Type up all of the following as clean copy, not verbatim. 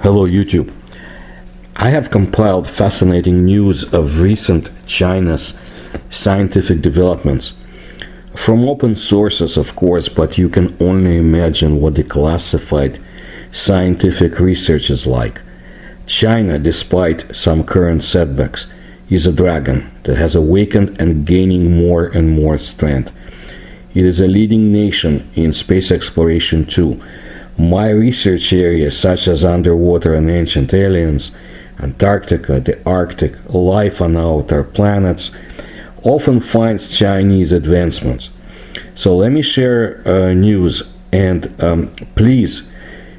Hello YouTube. I have compiled fascinating news of recent China's scientific developments. From open sources, of course, but you can only imagine what the classified scientific research is like. China, despite some current setbacks, is a dragon that has awakened and gaining more and more strength. It is a leading nation in space exploration too. My research areas such as underwater and ancient aliens, Antarctica, the Arctic, life on outer planets, often finds Chinese advancements. So let me share news, and please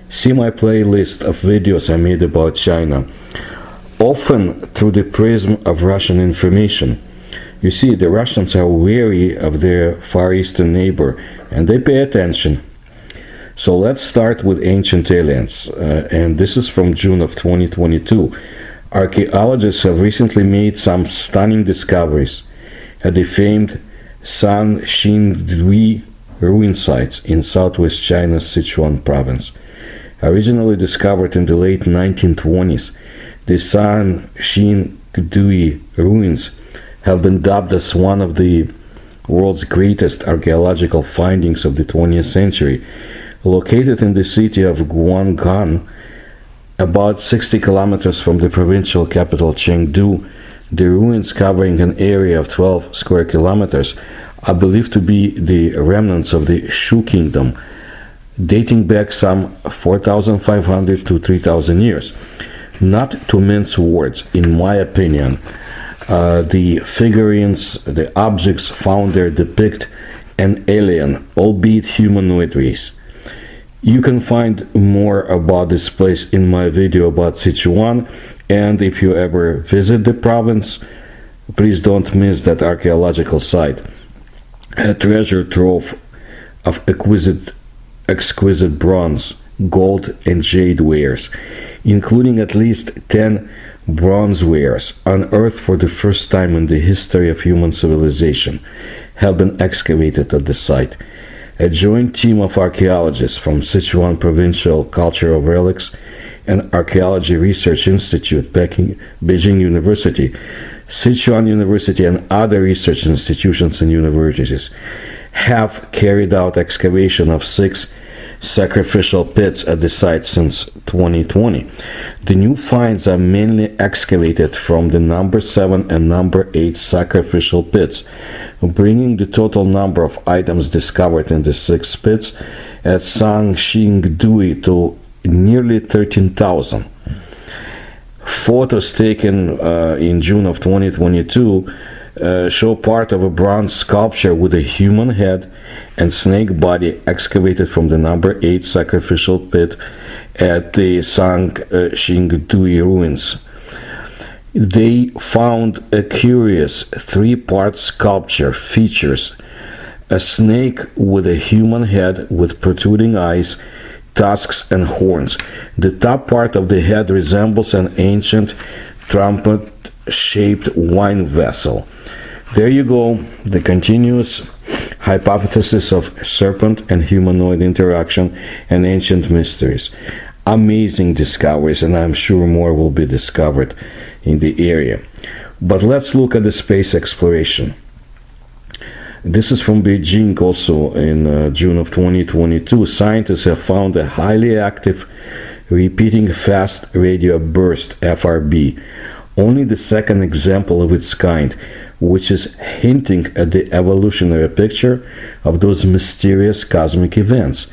see my playlist of videos I made about China, often through the prism of Russian information. You see, the Russians are wary of their Far Eastern neighbor, and they pay attention. So let's start with ancient aliens, and this is from June of 2022. Archaeologists have recently made some stunning discoveries at the famed Sanxingdui ruin sites in southwest China's Sichuan province. Originally discovered in the late 1920s, the Sanxingdui ruins have been dubbed as one of the world's greatest archaeological findings of the 20th century. Located in the city of Guanggan, about 60 kilometers from the provincial capital Chengdu, the ruins, covering an area of 12 square kilometers, are believed to be the remnants of the Shu kingdom, dating back some 4,500 to 3,000 years. Not to mince words, in my opinion, the figurines, the objects found there depict an alien, albeit humanoid race. You can find more about this place in my video about Sichuan, and if you ever visit the province, please don't miss that archaeological site. A treasure trove of exquisite bronze, gold, and jade wares, including at least 10 bronze wares unearthed for the first time in the history of human civilization, have been excavated at the site. A joint team of archaeologists from Sichuan Provincial Cultural Relics and Archaeology Research Institute, Beijing University, Sichuan University, and other research institutions and universities have carried out excavation of 6 sacrificial pits at the site since 2020. The new finds are mainly excavated from the number 7 and number 8 sacrificial pits, bringing the total number of items discovered in the 6 pits at Sanxingdui to nearly 13,000. Photos taken in June of 2022 show part of a bronze sculpture with a human head and snake body excavated from the number 8 sacrificial pit at the Sanxingdui ruins. They found a curious 3-part sculpture features a snake with a human head with protruding eyes, tusks, and horns. The top part of the head resembles an ancient trumpet-shaped wine vessel. There you go, the continuous hypothesis of serpent and humanoid interaction and ancient mysteries. Amazing discoveries, and I'm sure more will be discovered in the area. But let's look at the space exploration. This is from Beijing, also in June of 2022. Scientists have found a highly active repeating fast radio burst, FRB, only the second example of its kind, which is hinting at the evolutionary picture of those mysterious cosmic events.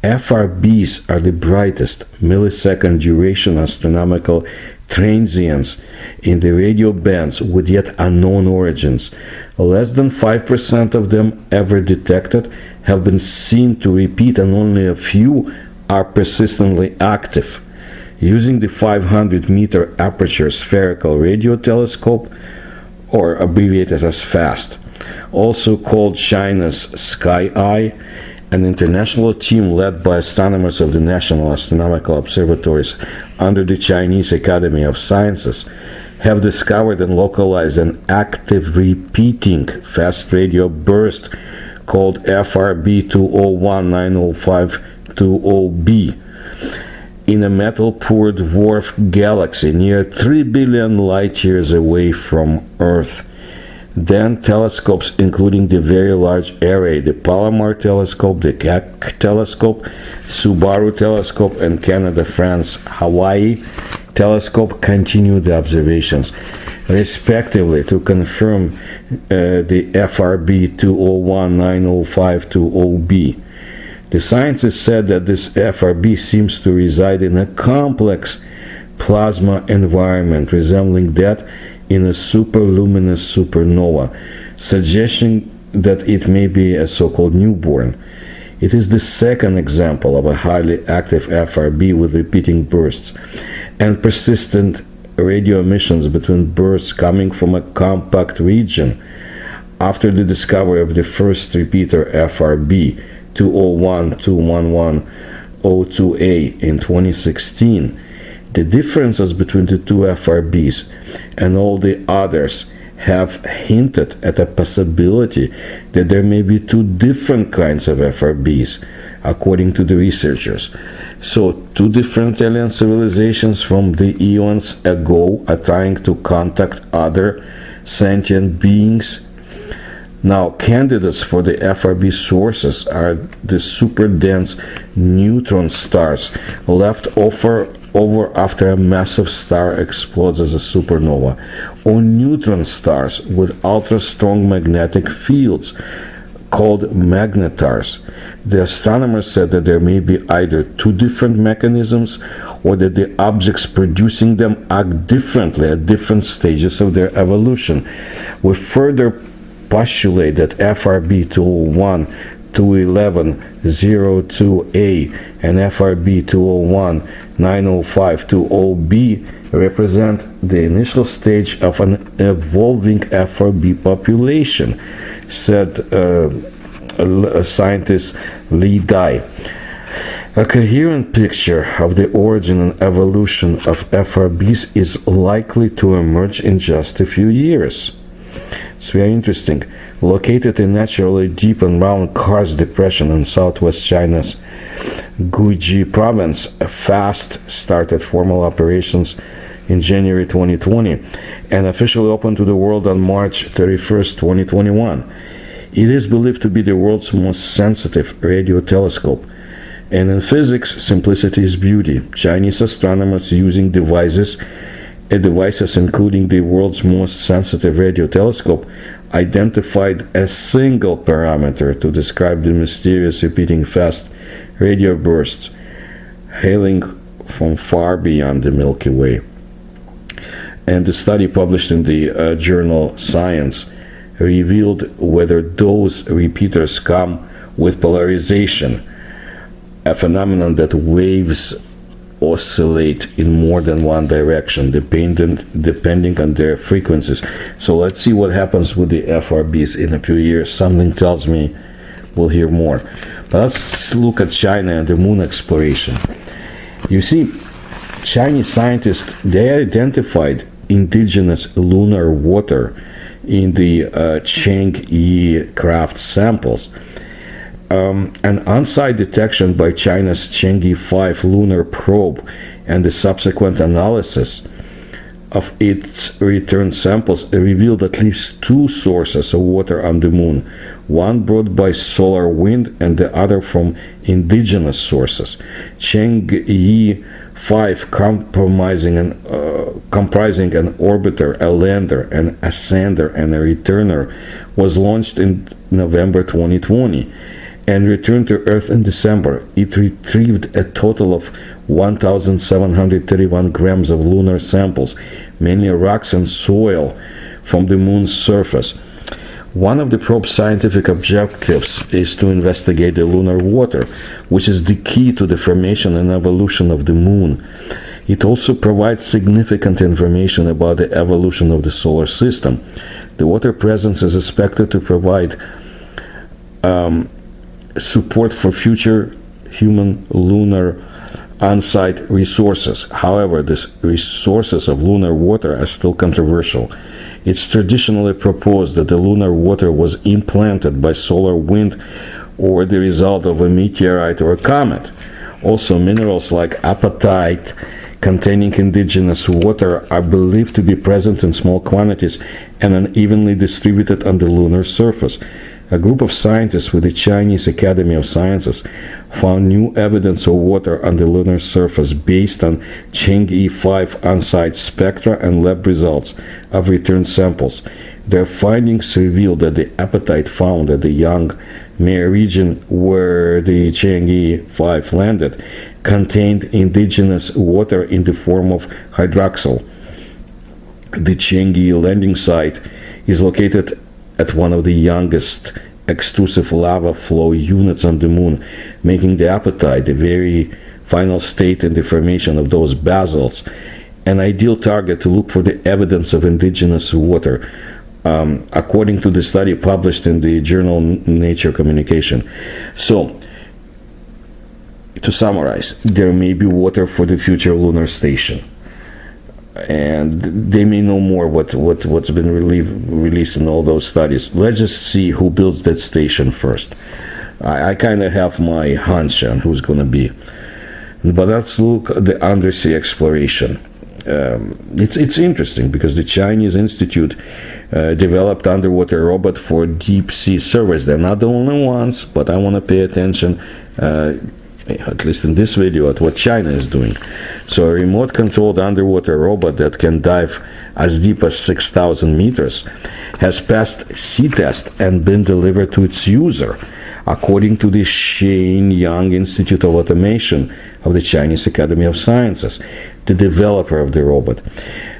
FRBs are the brightest millisecond duration astronomical transients in the radio bands with yet unknown origins. Less than 5% of them ever detected have been seen to repeat, and only a few are persistently active. Using the 500-meter aperture spherical radio telescope, or abbreviated as FAST, also called China's Sky Eye, an international team led by astronomers of the National Astronomical Observatories under the Chinese Academy of Sciences, have discovered and localized an active repeating fast radio burst called FRB 20190520B. in a metal-poor dwarf galaxy near 3 billion light-years away from Earth. Then telescopes including the Very Large Array, the Palomar Telescope, the Keck Telescope, Subaru Telescope, and Canada-France-Hawaii Telescope continue the observations, respectively, to confirm the FRB 201-90520b. The scientists said that this FRB seems to reside in a complex plasma environment resembling that in a superluminous supernova, suggesting that it may be a so-called newborn. It is the second example of a highly active FRB with repeating bursts and persistent radio emissions between bursts coming from a compact region. After the discovery of the first repeater FRB 201-211-02A in 2016, the differences between the two FRBs and all the others have hinted at a possibility that there may be two different kinds of FRBs, according to the researchers. So, two different alien civilizations from the eons ago are trying to contact other sentient beings. Now, candidates for the FRB sources are the super-dense neutron stars left over after a massive star explodes as a supernova, or neutron stars with ultra-strong magnetic fields called magnetars. The astronomers said that there may be either two different mechanisms or that the objects producing them act differently at different stages of their evolution. We further postulate that FRB 201, 211, 02A and FRB 201, 905, 20B represent the initial stage of an evolving FRB population, said scientist Li Dai. A coherent picture of the origin and evolution of FRBs is likely to emerge in just a few years. It's very interesting. Located in naturally deep and round Karst Depression in southwest China's Guizhou province, FAST started formal operations in January 2020 and officially opened to the world on March 31st, 2021. It is believed to be the world's most sensitive radio telescope. And in physics, simplicity is beauty. Chinese astronomers using devices including the world's most sensitive radio telescope identified a single parameter to describe the mysterious repeating fast radio bursts hailing from far beyond the Milky Way. And the study published in the journal Science revealed whether those repeaters come with polarization, a phenomenon that waves oscillate in more than one direction depending on their frequencies. So let's see what happens with the FRBs in a few years. Something tells me we'll hear more. But let's look at China and the moon exploration. You see, Chinese scientists, they identified indigenous lunar water in the Chang'e craft samples. An on-site detection by China's Chang'e 5 lunar probe and the subsequent analysis of its return samples revealed at least two sources of water on the moon, one brought by solar wind and the other from indigenous sources. Chang'e 5, comprising an orbiter, a lander, an ascender, and a returner, was launched in November 2020 and returned to Earth in December. It retrieved a total of 1,731 grams of lunar samples, mainly rocks and soil, from the moon's surface. One of the probe's scientific objectives is to investigate the lunar water, which is the key to the formation and evolution of the moon. It also provides significant information about the evolution of the solar system. The water presence is expected to provide support for future human lunar on-site resources. However, the resources of lunar water are still controversial. It's traditionally proposed that the lunar water was implanted by solar wind or the result of a meteorite or a comet. Also, minerals like apatite containing indigenous water are believed to be present in small quantities and unevenly distributed on the lunar surface. A group of scientists with the Chinese Academy of Sciences found new evidence of water on the lunar surface based on Chang'e 5 on-site spectra and lab results of returned samples. Their findings revealed that the apatite found at the Yang-Mei region where the Chang'e 5 landed contained indigenous water in the form of hydroxyl. The Chang'e landing site is located at one of the youngest extrusive lava flow units on the moon, making the apatite, the very final state in the formation of those basalts, an ideal target to look for the evidence of indigenous water, according to the study published in the journal Nature Communication. So, to summarize, there may be water for the future lunar station, and they may know more what's been released in all those studies. Let's just see who builds that station first. I kind of have my hunch on who's going to be, but let's look at the undersea exploration. It's interesting because the Chinese Institute developed underwater robot for deep sea surveys. They're not the only ones, but I want to pay attention, at least in this video, at what China is doing. So a remote controlled underwater robot that can dive as deep as 6,000 meters has passed sea test and been delivered to its user, according to the Shenyang Institute of Automation of the Chinese Academy of Sciences, the developer of the robot.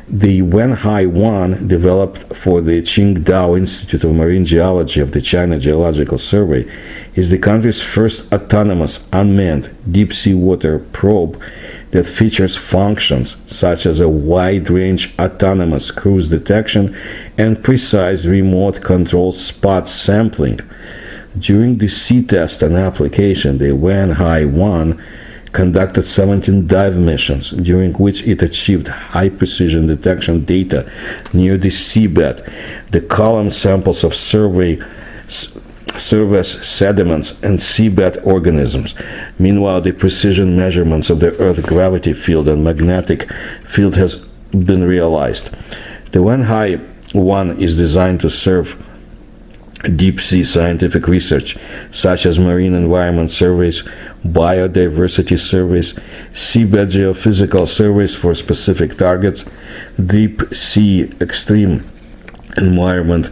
The Wenhai 1, developed for the Qingdao Institute of Marine Geology of the China Geological Survey, is the country's first autonomous unmanned deep-sea water probe that features functions such as a wide-range autonomous cruise detection and precise remote control spot sampling. During the sea test and application, the Wenhai 1 conducted 17 dive missions, during which it achieved high-precision detection data near the seabed. The column samples of surface sediments and seabed organisms. Meanwhile, the precision measurements of the Earth gravity field and magnetic field has been realized. The Wenhai 1 is designed to serve deep-sea scientific research, such as marine environment surveys, biodiversity surveys, seabed geophysical surveys for specific targets, deep-sea extreme environment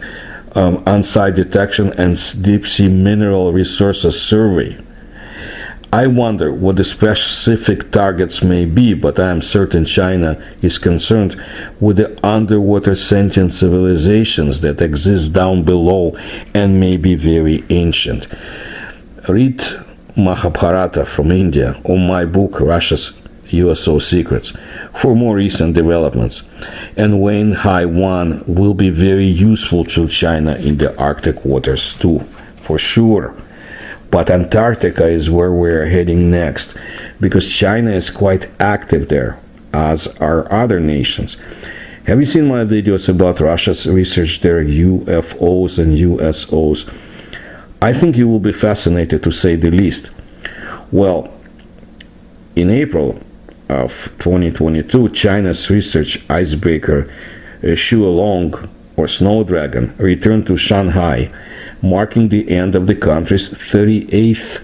on-site detection, and deep-sea mineral resources survey. I wonder what the specific targets may be, but I am certain China is concerned with the underwater sentient civilizations that exist down below and may be very ancient. Read Mahabharata from India or my book Russia's USO Secrets for more recent developments. And Wenhai 1 will be very useful to China in the Arctic waters too, for sure. But Antarctica is where we're heading next, because China is quite active there, as are other nations. Have you seen my videos about Russia's research there, UFOs and USOs? I think you will be fascinated, to say the least. Well, in April of 2022, China's research icebreaker Shualong, or Snow Dragon, returned to Shanghai, marking the end of the country's 38th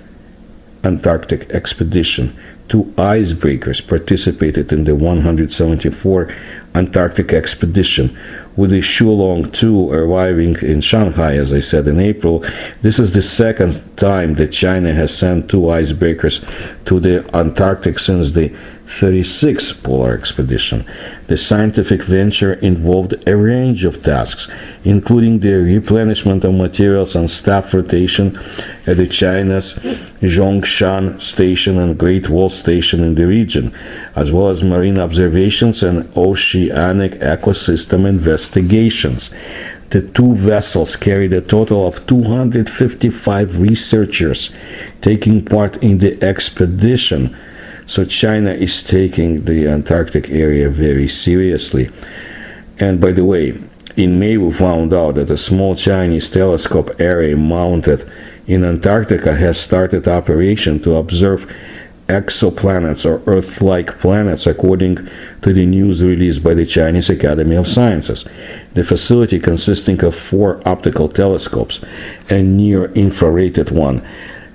Antarctic expedition. 2 icebreakers participated in the 174 Antarctic expedition, with the Shualong 2 arriving in Shanghai, as I said, in April. This is the second time that China has sent 2 icebreakers to the Antarctic since the 36th Polar Expedition. The scientific venture involved a range of tasks, including the replenishment of materials and staff rotation at the China's Zhongshan Station and Great Wall Station in the region, as well as marine observations and oceanic ecosystem investigations. The 2 vessels carried a total of 255 researchers taking part in the expedition. So China is taking the Antarctic area very seriously. And by the way, in May we found out that a small Chinese telescope array mounted in Antarctica has started operation to observe exoplanets or Earth-like planets, according to the news released by the Chinese Academy of Sciences. The facility, consisting of 4 optical telescopes and near-infrared one,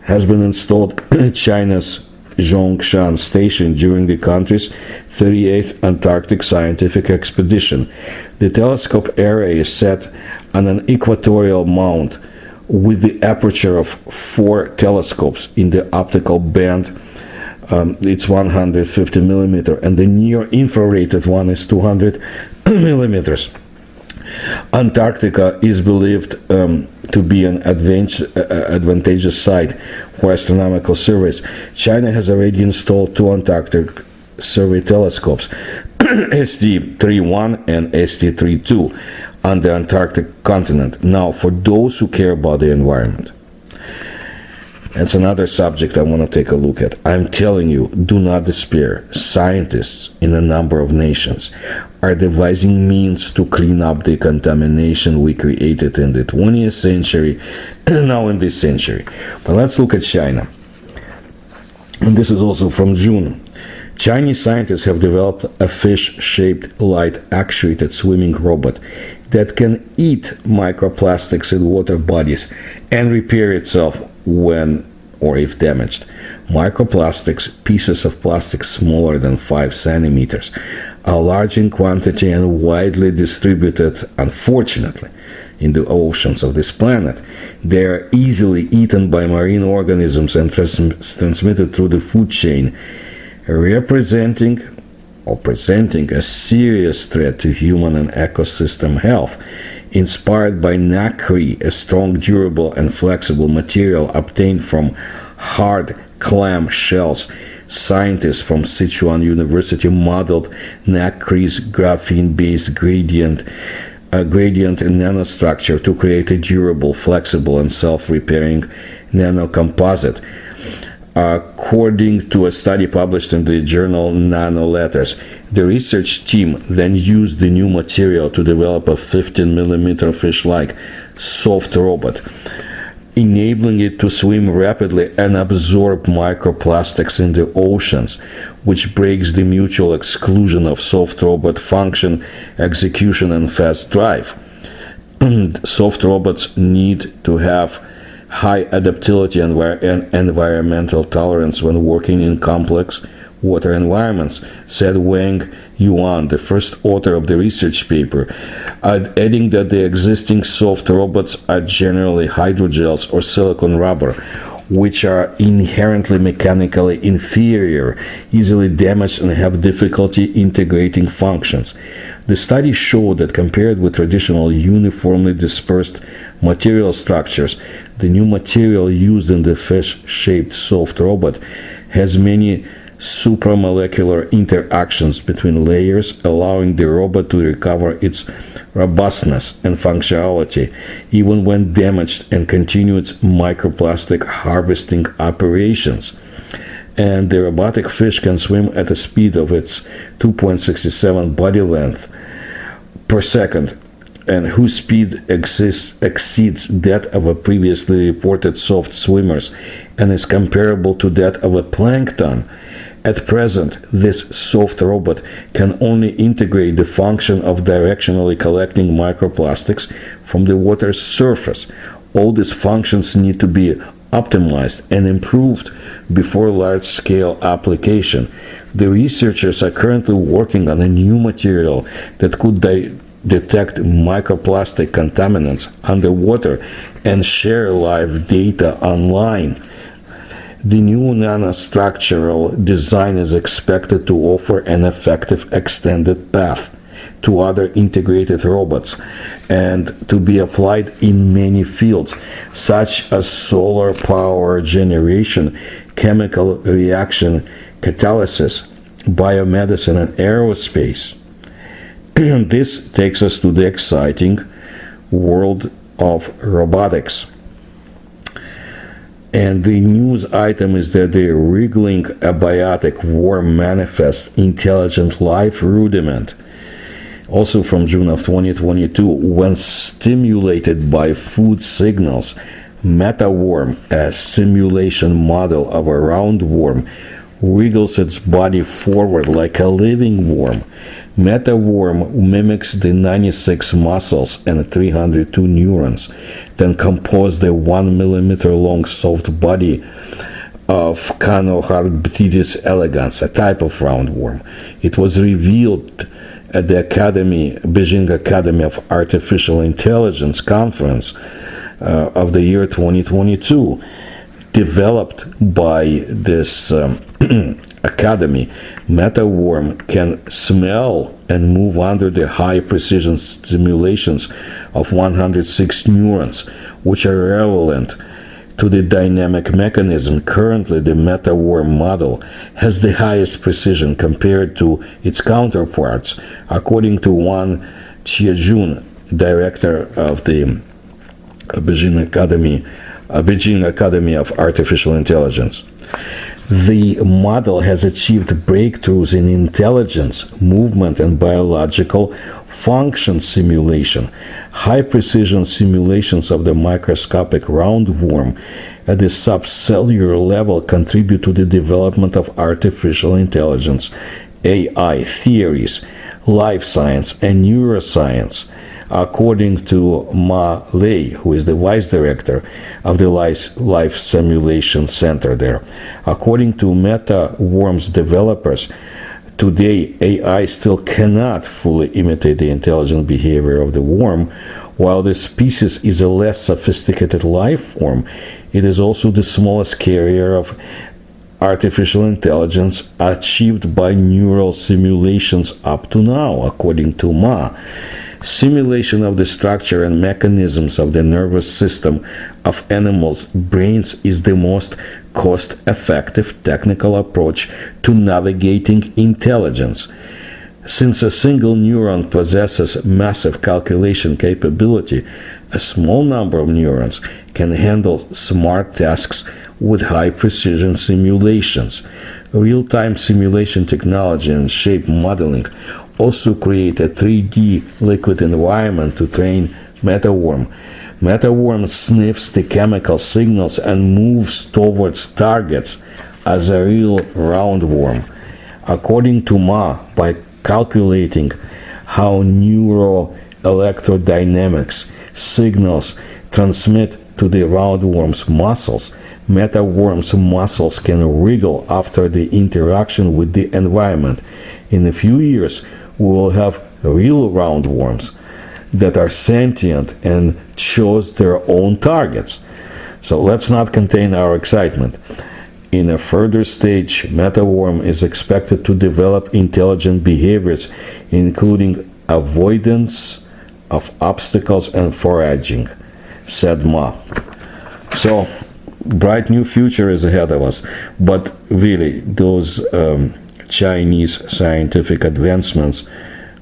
has been installed in China's Zhongshan Station during the country's 38th Antarctic Scientific Expedition. The telescope array is set on an equatorial mount with the aperture of 4 telescopes in the optical band. It's 150 millimeter, and the near-infrared one is 200 millimeters. Antarctica is believed to be an advantageous site for astronomical surveys. China has already installed 2 Antarctic survey telescopes, ST-31 and ST-32, on the Antarctic continent. Now, for those who care about the environment, that's another subject I want to take a look at. I'm telling you, do not despair. Scientists in a number of nations are devising means to clean up the contamination we created in the 20th century and now in this century. But let's look at China. And this is also from June. Chinese scientists have developed a fish-shaped, light-actuated swimming robot that can eat microplastics in water bodies and repair itself when or if damaged. Microplastics, pieces of plastic smaller than 5 centimeters, are large in quantity and widely distributed, unfortunately, in the oceans of this planet. They are easily eaten by marine organisms and transmitted through the food chain, presenting a serious threat to human and ecosystem health. Inspired by nacre, a strong, durable, and flexible material obtained from hard clam shells, scientists from Sichuan University modeled nacre's graphene-based gradient nanostructure to create a durable, flexible, and self-repairing nanocomposite. According to a study published in the journal Nanoletters, the research team then used the new material to develop a 15-millimeter fish-like soft robot, enabling it to swim rapidly and absorb microplastics in the oceans, which breaks the mutual exclusion of soft robot function, execution, and fast drive. Soft robots need to have high adaptability and environmental tolerance when working in complex water environments, said Wang Yuan, the first author of the research paper, adding that the existing soft robots are generally hydrogels or silicone rubber, which are inherently mechanically inferior, easily damaged, and have difficulty integrating functions. The study showed that compared with traditional uniformly dispersed material structures, the new material used in the fish-shaped soft robot has many supramolecular interactions between layers, allowing the robot to recover its robustness and functionality even when damaged, and continue its microplastic harvesting operations. And the robotic fish can swim at a speed of its 2.67 body length per second, and whose speed exceeds that of a previously reported soft swimmers and is comparable to that of a plankton. At present, this soft robot can only integrate the function of directionally collecting microplastics from the water's surface. All these functions need to be optimized and improved before large-scale application. The researchers are currently working on a new material that could detect microplastic contaminants underwater and share live data online. The new nanostructural design is expected to offer an effective extended path to other integrated robots and to be applied in many fields, such as solar power generation, chemical reaction catalysis, biomedicine, and aerospace. This takes us to the exciting world of robotics. And the news item is that the wriggling abiotic worm manifests intelligent life rudiment. Also from June of 2022, when stimulated by food signals, MetaWorm, a simulation model of a roundworm, wriggles its body forward like a living worm. Metaworm mimics the 96 muscles and 302 neurons that compose the 1 millimeter long soft body of Canoharctidis elegans, a type of roundworm. It was revealed at the Beijing Academy of Artificial Intelligence conference of the year 2022. Developed by this academy, Metaworm can smell and move under the high-precision stimulations of 106 neurons, which are relevant to the dynamic mechanism. Currently, the Metaworm model has the highest precision compared to its counterparts, according to Wang Qiajun, director of the Beijing Academy of Artificial Intelligence. The model has achieved breakthroughs in intelligence, movement, and biological function simulation. High-precision simulations of the microscopic roundworm at the subcellular level contribute to the development of artificial intelligence, AI theories, life science, and neuroscience. According to Ma Lei, who is the vice director of the Life Simulation Center there. According to Metaworm's developers, today AI still cannot fully imitate the intelligent behavior of the worm. While the species is a less sophisticated life form, it is also the smallest carrier of artificial intelligence achieved by neural simulations up to now, according to Ma. Simulation of the structure and mechanisms of the nervous system of animals' brains is the most cost-effective technical approach to navigating intelligence. Since a single neuron possesses massive calculation capability, a small number of neurons can handle smart tasks with high-precision simulations. Real-time simulation technology and shape modeling also create a 3D liquid environment to train Metaworm. Metaworm sniffs the chemical signals and moves towards targets as a real roundworm. According to Ma, by calculating how neuroelectrodynamics signals transmit to the roundworm's muscles, Metaworm's muscles can wriggle after the interaction with the environment. In a few years, we will have real roundworms that are sentient and choose their own targets. So let's not contain our excitement. In a further stage, Metaworm is expected to develop intelligent behaviors, including avoidance of obstacles and foraging, said Ma. So, bright new future is ahead of us. But really, those Chinese scientific advancements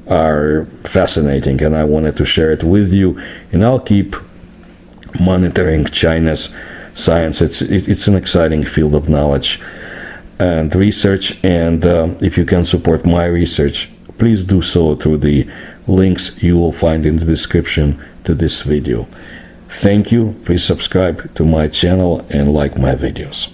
are fascinating, and I wanted to share it with you. And I'll keep monitoring China's science. It's an exciting field of knowledge and research, and if you can support my research, please do so through the links you will find in the description to this video. Thank you. Please subscribe to my channel and like my videos.